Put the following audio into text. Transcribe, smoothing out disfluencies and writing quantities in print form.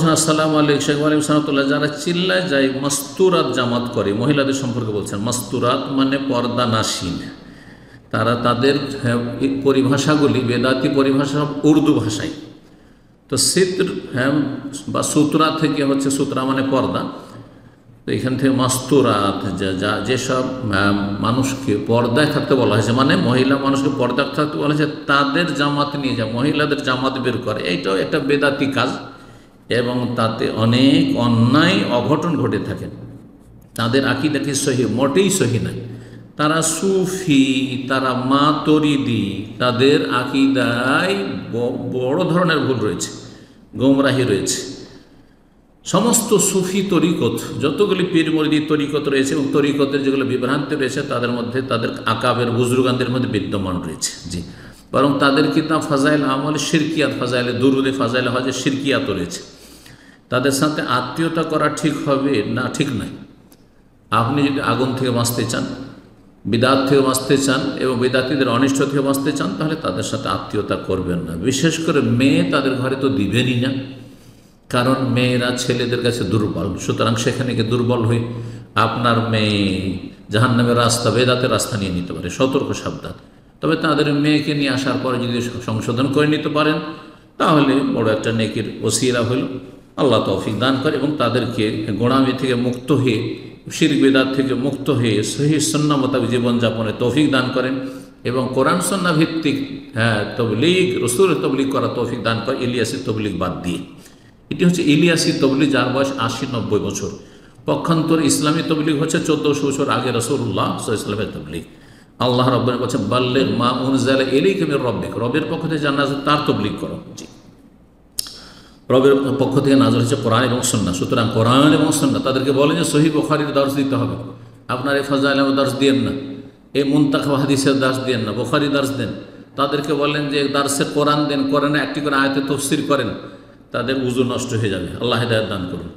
বলছেন আসসালামু আলাইকুম শেখ ওয়ালাইকুম সালামতুল্লাহ, যারা চিল্লায় যায় মাস্তুরাত জামাত করে, মহিলাদের সম্পর্কে বলছেন। মাস্তুরাত মানে পর্দা নাসিন। তারা তাদের পরিভাষাগুলি বেদাতি পরিভাষা উর্দু ভাষায়। তো সিত্র বা সুতরা থেকে হচ্ছে, সুতরা মানে পর্দা। তো এখান থেকে মাস্তুরাত যেসব মানুষকে পর্দায় থাকতে বলা হয়েছে, মানে মহিলা মানুষকে পর্দায় থাকতে বলা হয়েছে, তাদের জামাত নিয়ে যায়, মহিলাদের জামাত বের করে, এইটাও একটা বেদাতি কাজ এবং তাতে অনেক অন্যায় অঘটন ঘটে থাকে। তাদের আকীদা কি সহি? মোটেই সহি নাই। তারা সুফি, তারা মাতুরিদি, তাদের আকীদায় বড় ধরনের ভুল রয়েছে, গোমরাহি রয়েছে। সমস্ত সুফি তরিকত, যতগুলি পীর মুরিদি তরিকত রয়েছে এবং তরিকতের যেগুলো বিভ্রান্তি রয়েছে, তাদের মধ্যে তাদের আকাবের বুজুর্গানদের মধ্যে বিদ্যমান রয়েছে। জি, বরং তাদের কিতাব ফাজাইল আমল শিরকিয়াত, ফাজাইলে দুরুদে, ফাজাইলে হজে শিরকিয়াতও রয়েছে। তাদের সাথে আত্মীয়তা করা ঠিক হবে না? ঠিক নয়। আপনি যদি আগুন থেকে বাঁচতে চান, বিদাত থেকে বাঁচতে চান এবং বিদাতিদের অনিষ্ট থেকে বাঁচতে চান, তাহলে তাদের সাথে আত্মীয়তা করবেন না। বিশেষ করে মেয়ে তাদের ঘরে তো দিবেনই না, কারণ মেয়েরা ছেলেদের কাছে দুর্বল। সুতরাং সেখানে গিয়ে দুর্বল হয়ে আপনার মেয়ে জাহান্নামের রাস্তা, বেদাতের রাস্তা নিয়ে নিতে পারে। সতর্ক, সাবধান। তবে তাদের মেয়েকে নিয়ে আসার পরে যদি সংশোধন করে নিতে পারেন, তাহলে বড় একটা নেকির ওসিলা হইল। আল্লাহ তৌফিক দান করে এবং তাদেরকে গোড়ামি থেকে মুক্ত হয়ে, শিরক বিদআত থেকে মুক্ত হয়ে সহিহ সুন্নাহ মোতাবেক জীবনযাপনে তৌফিক দান করেন এবং কোরআন সুন্নাহ ভিত্তিক তবলিগ, রাসূলের তবলিগ করা তৌফিক দান করে, ইলিয়াসি তবলিগ বাদ দিয়ে। এটি হচ্ছে ইলিয়াসি তবলিগ, যার বয়স 80-90 বছর। পক্ষান্তর ইসলামী তবলিগ হচ্ছে 1400 বছর আগে রাসূলুল্লাহ সাল্লাল্লাহু আলাইহি ওয়াসাল্লামের তবলিগ। আল্লাহ রাব্বুল আলামিন বলেছেন, বাল্লিগ মা উনজিলা ইলাইকা মির রাব্বিক, রবের পক্ষ থেকে যা নাযিল তার তবলিগ করো। জি, রবের পক্ষ থেকে নাযিল হচ্ছে কোরআন এবং সুন্নাহ। সুতরাং কোরআন এবং সুন্নাহ, তাদেরকে বলেন যে সহিহ বুখারীর দর্শ দিতে হবে। আপনার এই ফাজাইলের দর্শ দিয়েন না, এই মুনতাখাব হাদিসের দর্শ দিয়েন না, বুখারী দর্শ দেন। তাদেরকে বলেন যে দার্সে কোরআন দেন, কোরআনে একটি করে আয়াতে তাফসীর করেন। তাদের উযু নষ্ট হয়ে যাবে। আল্লাহ হিদায়াত দান করুন।